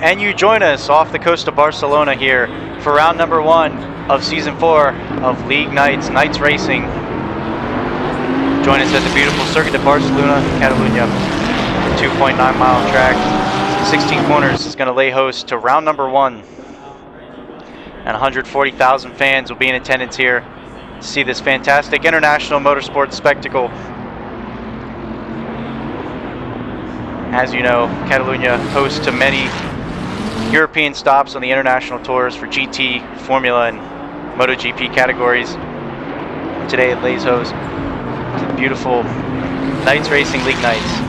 and you join us off the coast of Barcelona here for round number 1 of season 4 of League Nights Racing. Join us at the beautiful Circuit de Barcelona, Catalunya. 2.9-mile track, 16 corners is going to lay host to round number 1. And 140,000 fans will be in attendance here to see this fantastic international motorsport spectacle. As you know, Catalunya hosts to many European stops on the international tours for GT, Formula, and MotoGP categories. Today it lays host to the beautiful Nights Racing League Nights.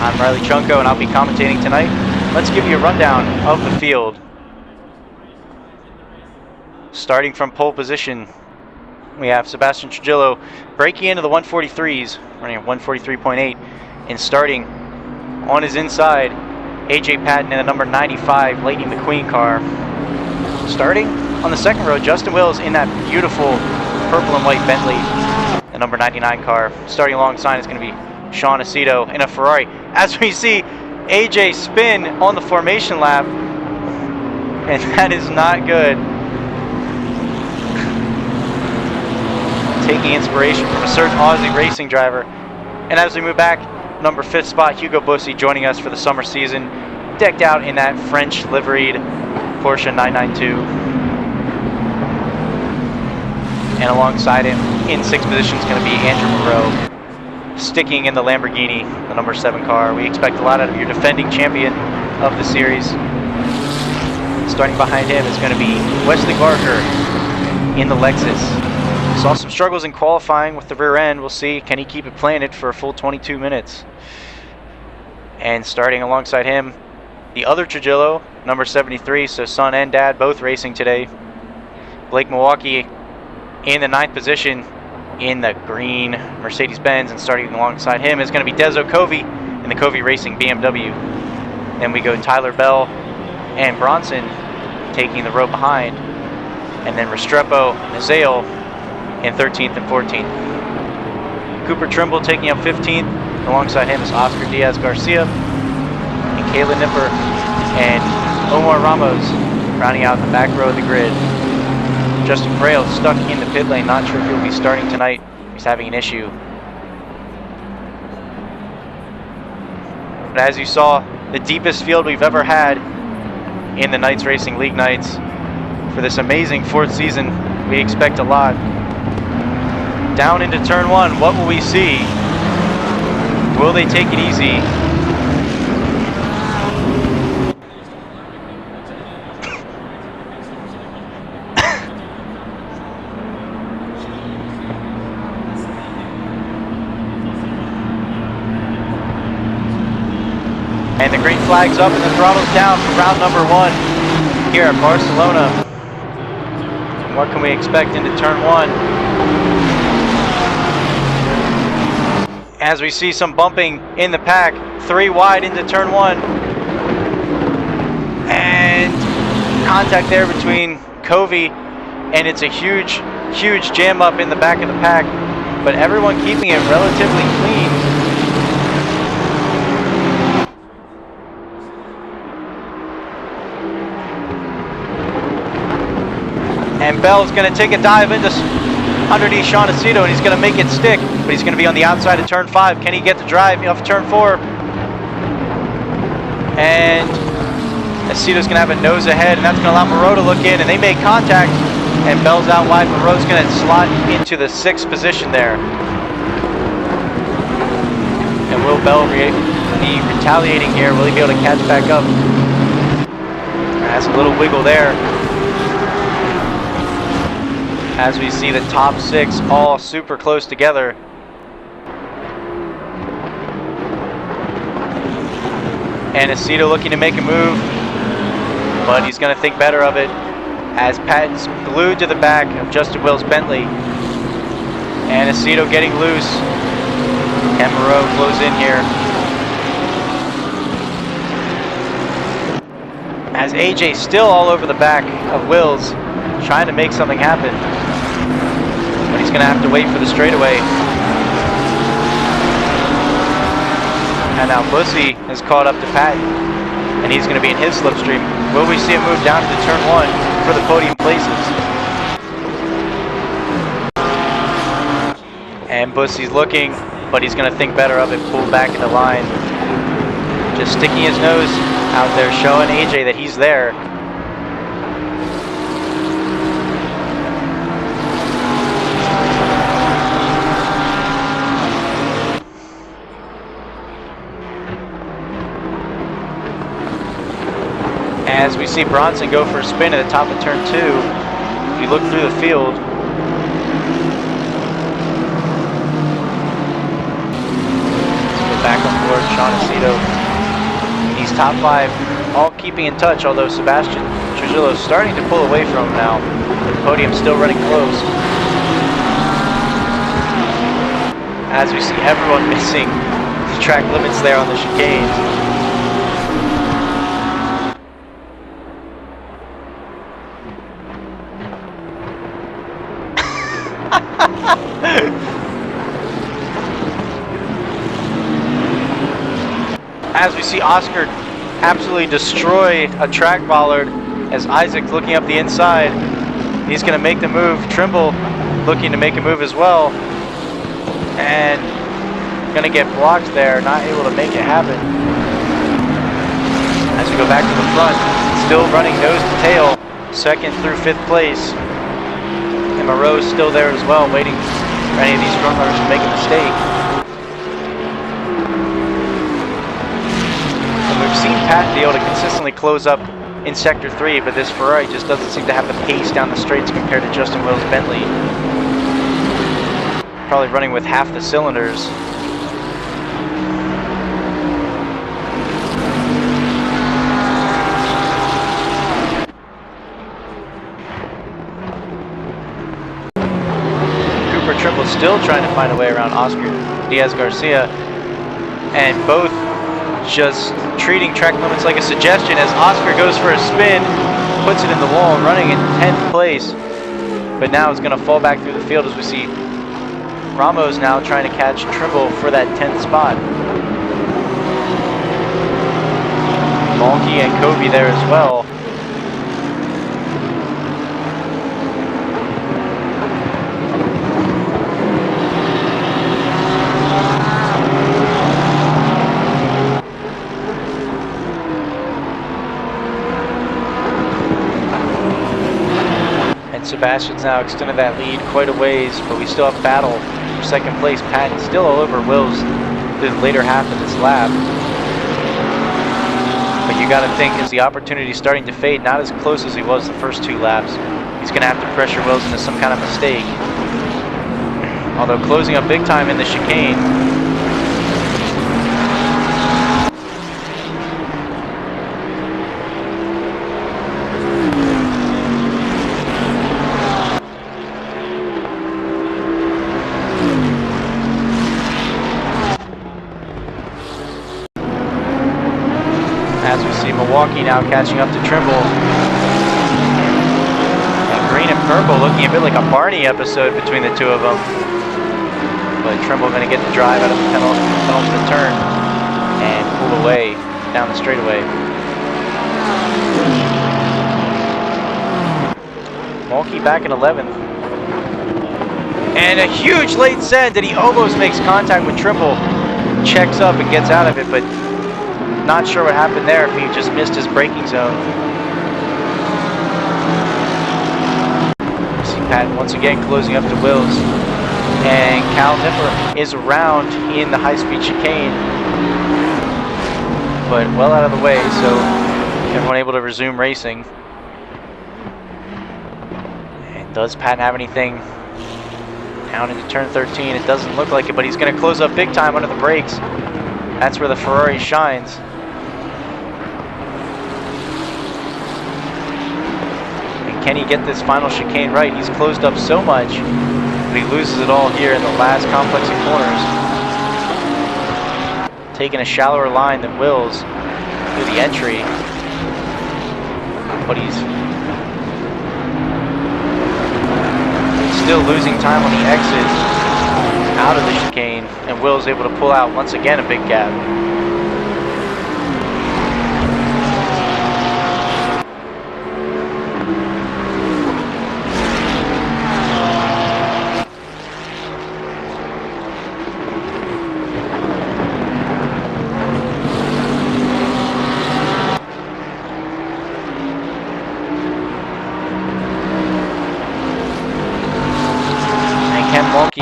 I'm Riley Chunko and I'll be commentating tonight. Let's give you a rundown of the field. Starting from pole position, we have Sebastian Trujillo breaking into the 143s, running at 143.8, and starting on his inside, AJ Patton in the number 95 Lightning McQueen car. Starting on the second row, Justin Wills in that beautiful purple and white Bentley, the number 99 car. Starting alongside is going to be Sean Aceto in a Ferrari. As we see AJ spin on the formation lap, and that is not good. Taking inspiration from a certain Aussie racing driver. And as we move back, number 5th spot, Hugo Bussy joining us for the summer season, decked out in that French liveried Porsche 992. And alongside him, in 6th position, is going to be Andrew Moreau, sticking in the Lamborghini, the number 7 car. We expect a lot out of your defending champion of the series. Starting behind him is going to be Wesley Barker in the Lexus. Saw some struggles in qualifying with the rear end. We'll see, can he keep it planted for a full 22 minutes? And starting alongside him, the other Trujillo, number 73, so son and dad both racing today. Blake Milwaukee in the 9th position in the green Mercedes-Benz, and starting alongside him is going to be Dezo Covey in the Covey Racing BMW. Then we go Tyler Bell and Bronson taking the row behind, and then Restrepo and Azale in 13th and 14th. Cooper Trimble taking up 15th. Alongside him is Oscar Diaz Garcia and Kayla Nipper and Omar Ramos rounding out the back row of the grid. Justin Frail stuck in the pit lane, not sure if he'll be starting tonight. He's having an issue. But as you saw, the deepest field we've ever had in the Nights Racing League Nights. For this amazing 4th season, we expect a lot. Down into turn 1, what will we see? Will they take it easy? And the green flag's up and the throttle's down for round number 1 here at Barcelona. What can we expect into turn 1? As we see some bumping in the pack, 3 wide into turn 1. And contact there between Covey, and it's a huge jam up in the back of the pack, but everyone keeping it relatively clean. And Bell's going to take a dive into underneath Sean Aceto, and he's going to make it stick, but he's going to be on the outside of turn 5. Can he get the drive off turn 4? And Aceto's going to have a nose ahead, and that's going to allow Moreau to look in, and they make contact, and Bell's out wide. Moreau's going to slot into the 6th position there. And will Bell be retaliating here? Will he be able to catch back up? Has a little wiggle there. As we see the top 6 all super close together. And Aceto looking to make a move, but he's going to think better of it as Patton's glued to the back of Justin Will's Bentley. And Aceto getting loose. And Moreau flows in here. As AJ still all over the back of Wills, trying to make something happen. But he's going to have to wait for the straightaway. And now Bussy has caught up to Patton. and he's going to be in his slipstream. Will we see him move down into turn 1 for the podium places? And Bussy's looking, but he's going to think better of it, pull back into line. Just sticking his nose out there, showing AJ that he's there. As we see Bronson go for a spin at the top of turn 2, if you look through the field, back on board, Sean Aceto. He's top 5, all keeping in touch, although Sebastian Trujillo is starting to pull away from him now. The podium's still running close. As we see everyone missing the track limits there on the chicanes. As we see Oscar absolutely destroy a track bollard as Isaac's looking up the inside. He's going to make the move. Trimble looking to make a move as well. And going to get blocked there, not able to make it happen. As we go back to the front, still running nose to tail, 2nd through 5th place. And Moreau's still there as well, waiting for any of these front runners to make a mistake. We've seen Pat be able to consistently close up in Sector 3, but this Ferrari just doesn't seem to have the pace down the straights compared to Justin Wills Bentley. Probably running with half the cylinders. Cooper Trimble still trying to find a way around Oscar Diaz Garcia, and both just treating track limits like a suggestion as Oscar goes for a spin, puts it in the wall, running in 10th place. But now it's going to fall back through the field as we see Ramos now trying to catch Trimble for that 10th spot. Malky and Kobe there as well. Sebastian's now extended that lead quite a ways, but we still have battle for 2nd place. Patton still all over Wills through the later half of this lap. But you got to think, as the opportunity is starting to fade, not as close as he was the first 2 laps, he's going to have to pressure Wills into some kind of mistake. Although closing up big time in the chicane. As we see Milwaukee now catching up to Trimble. And green and purple looking a bit like a Barney episode between the two of them. But Trimble going to get the drive out of the penultimate turn and pull away down the straightaway. Milwaukee back in 11th. And a huge late send, and he almost makes contact with Trimble. Checks up and gets out of it, but not sure what happened there, if he just missed his braking zone. See Pat once again closing up to Wills. And Cal Nipper is around in the high-speed chicane. But well out of the way, so everyone able to resume racing. And does Pat have anything down into turn 13? It doesn't look like it, but he's going to close up big time under the brakes. That's where the Ferrari shines. Can he get this final chicane right? He's closed up so much, but he loses it all here in the last complex of corners. Taking a shallower line than Wills through the entry, but he's still losing time on the exit out of the chicane, and Wills able to pull out once again a big gap.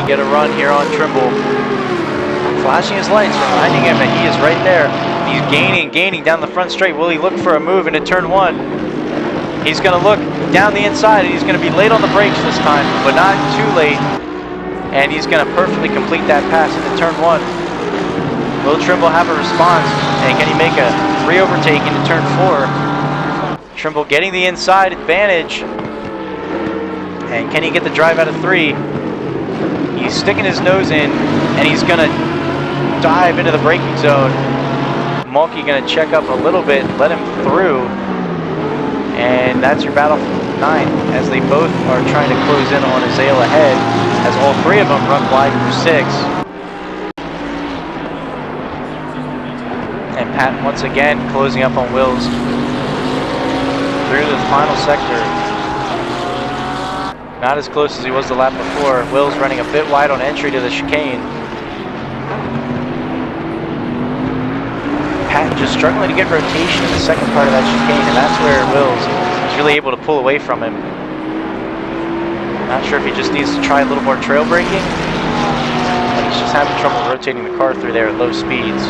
Mulkey get a run here on Trimble. Flashing his lights, reminding him that he is right there. He's gaining down the front straight. Will he look for a move into turn 1? He's going to look down the inside, and he's going to be late on the brakes this time, but not too late. And he's going to perfectly complete that pass into turn 1. Will Trimble have a response? And can he make a re-overtake into turn 4? Trimble getting the inside advantage. And can he get the drive out of 3? He's sticking his nose in, and he's going to dive into the braking zone. Mulkey going to check up a little bit, let him through. And that's your battle for 9, as they both are trying to close in on Azale ahead, as all 3 of them run wide for 6. And Pat once again closing up on Wills through the final sector. Not as close as he was the lap before. Wills running a bit wide on entry to the chicane. Pat just struggling to get rotation in the second part of that chicane, and that's where Wills is really able to pull away from him. Not sure if he just needs to try a little more trail braking, but he's just having trouble rotating the car through there at low speeds.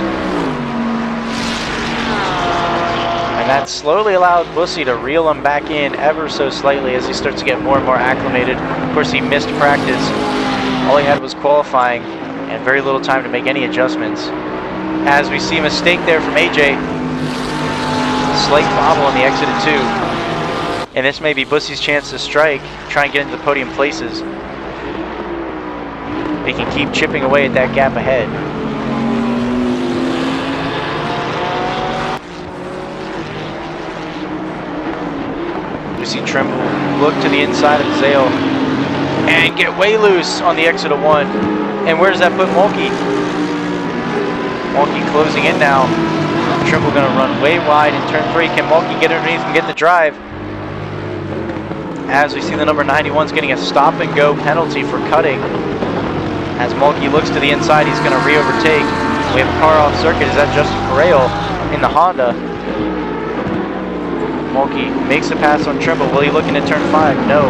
And that slowly allowed Bussy to reel him back in ever so slightly as he starts to get more and more acclimated. Of course, he missed practice. All he had was qualifying and very little time to make any adjustments. As we see a mistake there from AJ. A slight bobble on the exit at 2. And this may be Bussy's chance to strike, try and get into the podium places. They can keep chipping away at that gap ahead. We see Trimble look to the inside of Azale and get way loose on the exit of 1. And where does that put Mulkey? Mulkey closing in now. Trimble going to run way wide in turn 3. Can Mulkey get underneath and get the drive? As we see the number 91's getting a stop and go penalty for cutting. As Mulkey looks to the inside, he's going to re-overtake. We have a car off circuit. Is that Justin Correal in the Honda? Mulkey makes the pass on Trimble. Will he look into turn 5? No.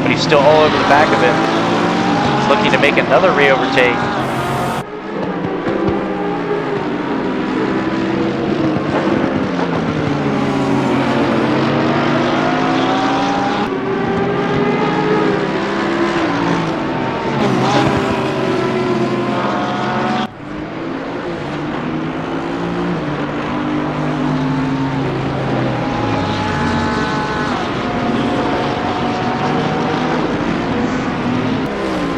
But he's still all over the back of him. He's looking to make another re-overtake.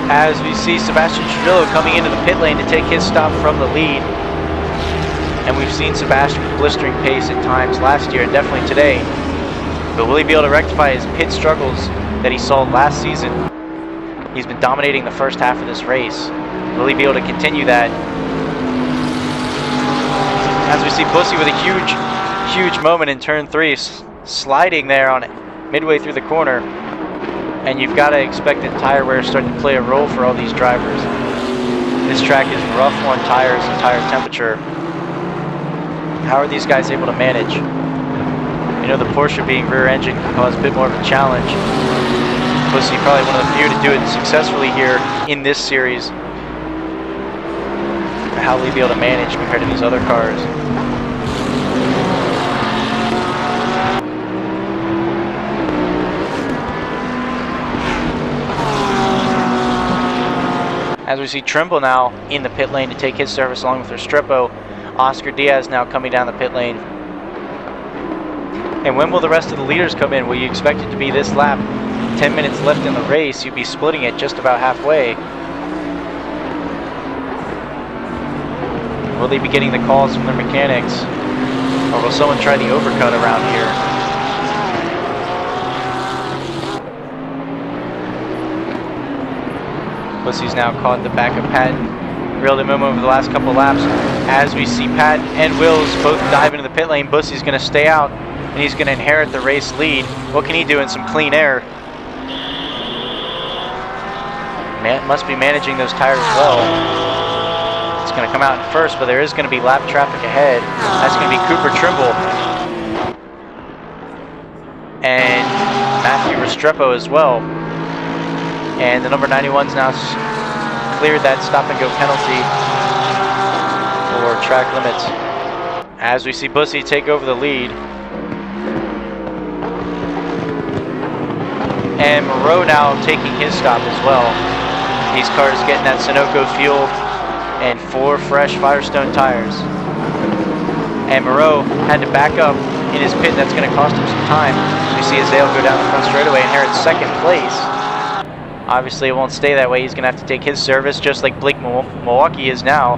As we see Sebastian Trujillo coming into the pit lane to take his stop from the lead. And we've seen Sebastian with blistering pace at times last year and definitely today. But will he be able to rectify his pit struggles that he saw last season? He's been dominating the first half of this race. Will he be able to continue that? As we see Bussy with a huge moment in turn 3, sliding there on midway through the corner. And you've got to expect that tire wear is starting to play a role for all these drivers. This track is rough on tires and tire temperature. How are these guys able to manage? You know, the Porsche being rear engine can cause a bit more of a challenge. Bussy probably one of the few to do it successfully here in this series. How will he be able to manage compared to these other cars? As we see Trimble now in the pit lane to take his service along with Restrepo. Oscar Diaz now coming down the pit lane. And when will the rest of the leaders come in? Will you expect it to be this lap? 10 minutes left in the race, you'd be splitting it just about halfway. Will they be getting the calls from their mechanics? Or will someone try the overcut around here? Bussy's now caught the back of Pat. Reeled him over the last couple laps. As we see Pat and Wills both dive into the pit lane, Bussy's going to stay out and he's going to inherit the race lead. What can he do in some clean air? Must be managing those tires well. It's going to come out in first, but there is going to be lap traffic ahead. That's going to be Cooper Trimble. And Matthew Restrepo as well. And the number 91's now cleared that stop-and-go penalty for track limits. As we see Bussy take over the lead. And Moreau now taking his stop as well. These cars getting that Sunoco fuel and 4 fresh Firestone tires. And Moreau had to back up in his pit. That's going to cost him some time. We see Azale go down the front straightaway and inherit second place. Obviously, it won't stay that way. He's going to have to take his service, just like Blake Milwaukee is now,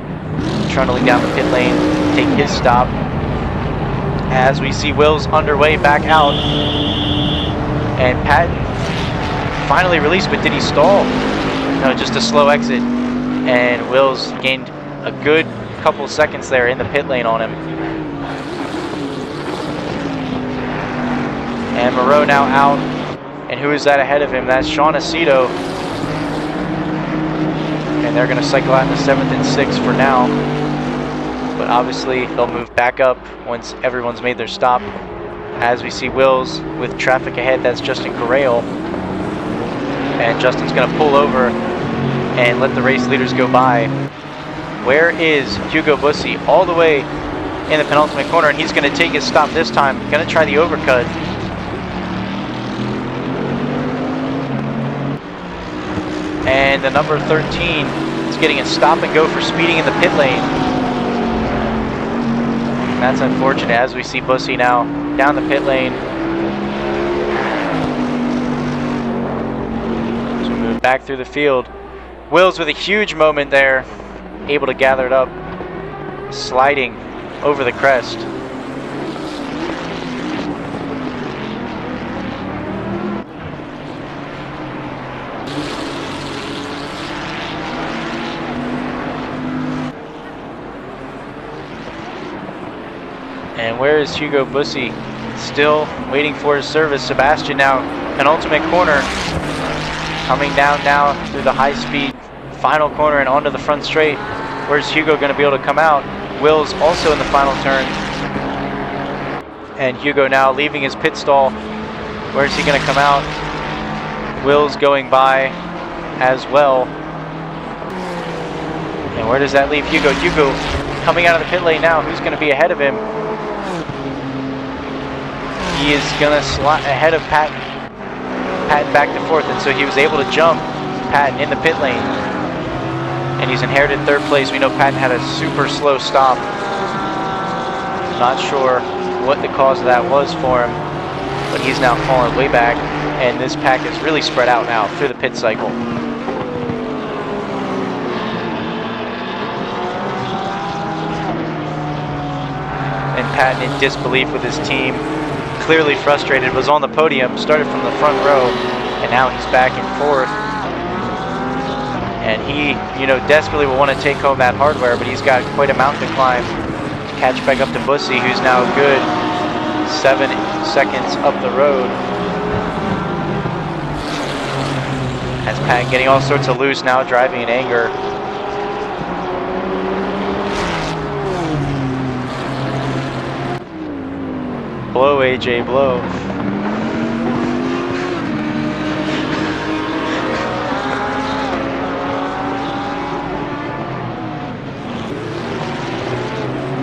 trying to lead down the pit lane, take his stop. As we see Wills underway back out. And Patton finally released, but did he stall? No, just a slow exit. And Wills gained a good couple seconds there in the pit lane on him. And Moreau now out. And who is that ahead of him? That's Sean Aceto. And they're going to cycle out in the 7th and 6th for now. But obviously, they'll move back up once everyone's made their stop. As we see Wills with traffic ahead, that's Justin Correal. And Justin's going to pull over and let the race leaders go by. Where is Hugo Bussy? All the way in the penultimate corner, and he's going to take his stop this time. Going to try the overcut. And the number 13 is getting a stop and go for speeding in the pit lane. And that's unfortunate as we see Bussy now down the pit lane. So we move back through the field. Wills with a huge moment there, able to gather it up, sliding over the crest. And where is Hugo Bussy? Still waiting for his service. Sebastian now, penultimate corner. Coming down now through the high-speed final corner and onto the front straight. Where's Hugo going to be able to come out? Wills also in the final turn. And Hugo now leaving his pit stall. Where's he going to come out? Wills going by as well. And where does that leave Hugo? Hugo coming out of the pit lane now. Who's going to be ahead of him? He is going to slot ahead of Patton. Patton back to 4th, and so he was able to jump Patton in the pit lane. And he's inherited 3rd place. We know Patton had a super slow stop. Not sure what the cause of that was for him, but he's now fallen way back, and this pack is really spread out now through the pit cycle. And Patton in disbelief with his team, clearly frustrated, was on the podium, started from the front row, and now he's back in 4th. And he, desperately will want to take home that hardware, but he's got quite a mountain to climb to catch back up to Bussy, who's now a good 7 seconds up the road. As Pat getting all sorts of loose now, driving in anger. Blow, AJ, blow.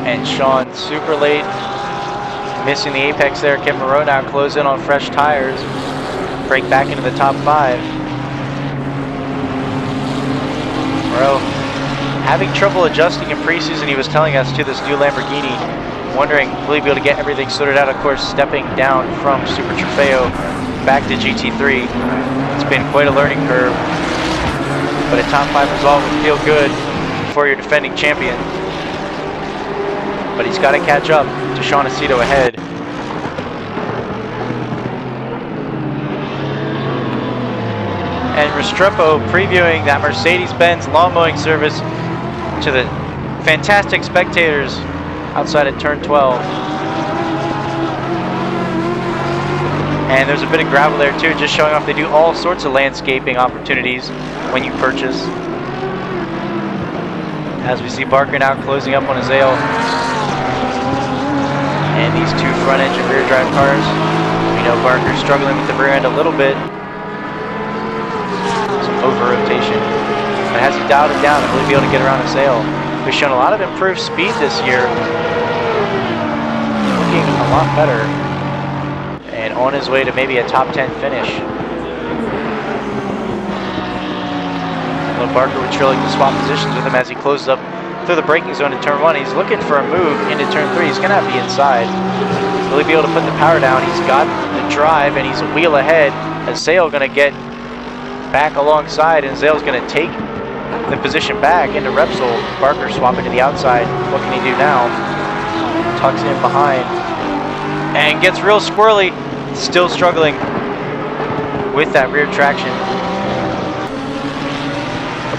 And Sean super late, missing the apex there. Kevin Moreau now close in on fresh tires, break back into the top 5. Moreau having trouble adjusting in preseason, he was telling us, to this new Lamborghini, wondering will he be able to get everything sorted out. Of course, stepping down from Super Trofeo back to GT3. It's been quite a learning curve, but a top 5 result would feel good for your defending champion. But he's got to catch up to Sean Aceto ahead. And Restrepo previewing that Mercedes-Benz lawn mowing service to the fantastic spectators outside of turn 12. And there's a bit of gravel there too, just showing off they do all sorts of landscaping opportunities when you purchase. As we see Barker now closing up on Azale. And these 2 front engine rear drive cars, we know Barker's struggling with the rear end a little bit. Some over rotation. But has he dialed it down and will he be able to get around Azale, who's shown a lot of improved speed this year. Looking a lot better. And on his way to maybe a top 10 finish. Barker would sure like to swap positions with him as he closes up through the braking zone in turn 1. He's looking for a move into turn 3. He's going to have to be inside. Will he be able to put the power down? He's got the drive and he's a wheel ahead. Azale going to get back alongside, and Azale's going to take the position back into Repsol. Barker swapping to the outside. What can he do now? Tucks in behind and gets real squirrely. Still struggling with that rear traction.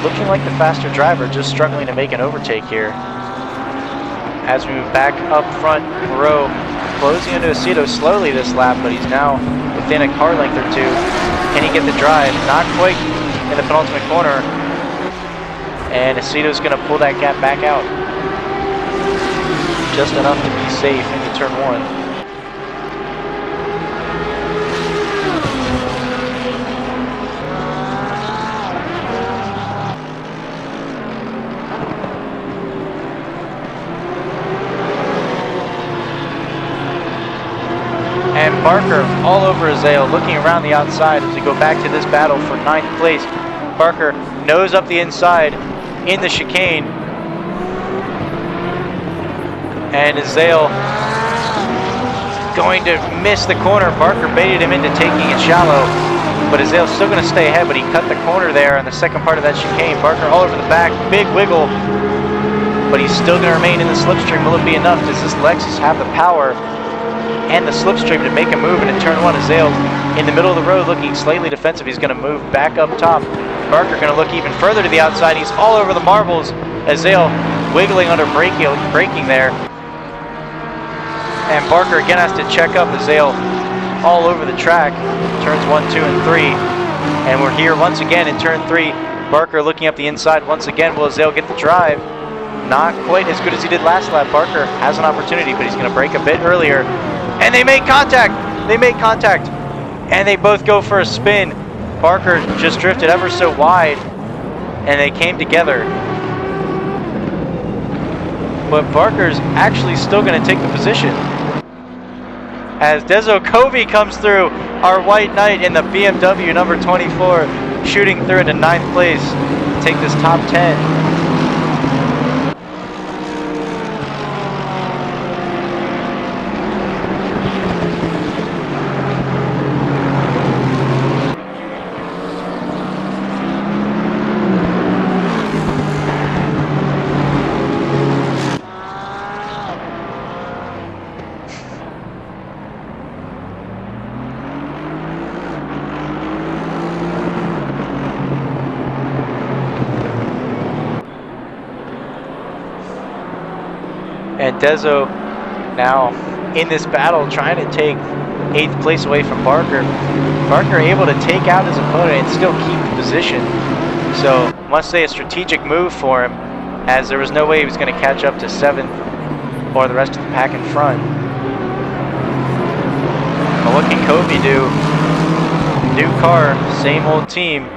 Looking like the faster driver, just struggling to make an overtake here. As we move back up front, Moreau closing into Aceto slowly this lap, but he's now within a car length or two. Can he get the drive? Not quite in the penultimate corner. And Aceto's going to pull that gap back out. Just enough to be safe into turn 1. And Barker all over Azale, looking around the outside as we go back to this battle for 9th place. Barker nose up the inside in the chicane. And Azale going to miss the corner. Barker baited him into taking it shallow, but Azale's still going to stay ahead, but he cut the corner there on the second part of that chicane. Barker all over the back, big wiggle, but he's still going to remain in the slipstream. Will it be enough? Does this Lexus have the power and the slipstream to make a move into turn 1? Azale in the middle of the road looking slightly defensive. He's going to move back up top. Barker going to look even further to the outside. He's all over the marbles. Azale wiggling under braking there. And Barker again has to check up. Azale all over the track. Turns 1, 2, and 3. And we're here once again in turn 3. Barker looking up the inside once again. Will Azale get the drive? Not quite as good as he did last lap. Barker has an opportunity, but he's going to brake a bit earlier. And they make contact. They make contact. And they both go for a spin. Barker just drifted ever so wide, and they came together. But Barker's actually still going to take the position. As Dezo Covey comes through, our white knight in the BMW number 24, shooting through into 9th place to take this top 10. And Dezo now in this battle trying to take 8th place away from Barker. Barker able to take out his opponent and still keep the position. So must say a strategic move for him, as there was no way he was going to catch up to 7th or the rest of the pack in front. But what can Covey do? New car, same old team.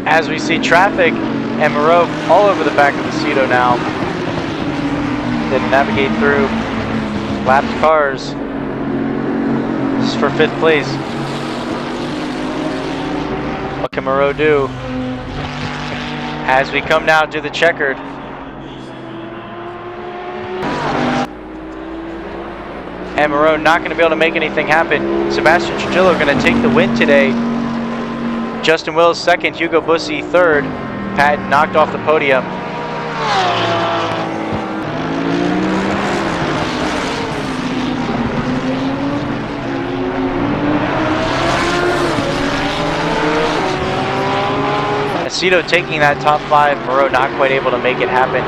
As we see traffic and Moreau all over the back of the Aceto now. They navigate through lapped cars. This is for 5th place. What can Moreau do? As we come now to the checkered. And Moreau not going to be able to make anything happen. Sebastian Trujillo going to take the win today. Justin Wills 2nd, Hugo Bussy 3rd. Pat knocked off the podium. Aceto taking that top 5, Moreau not quite able to make it happen.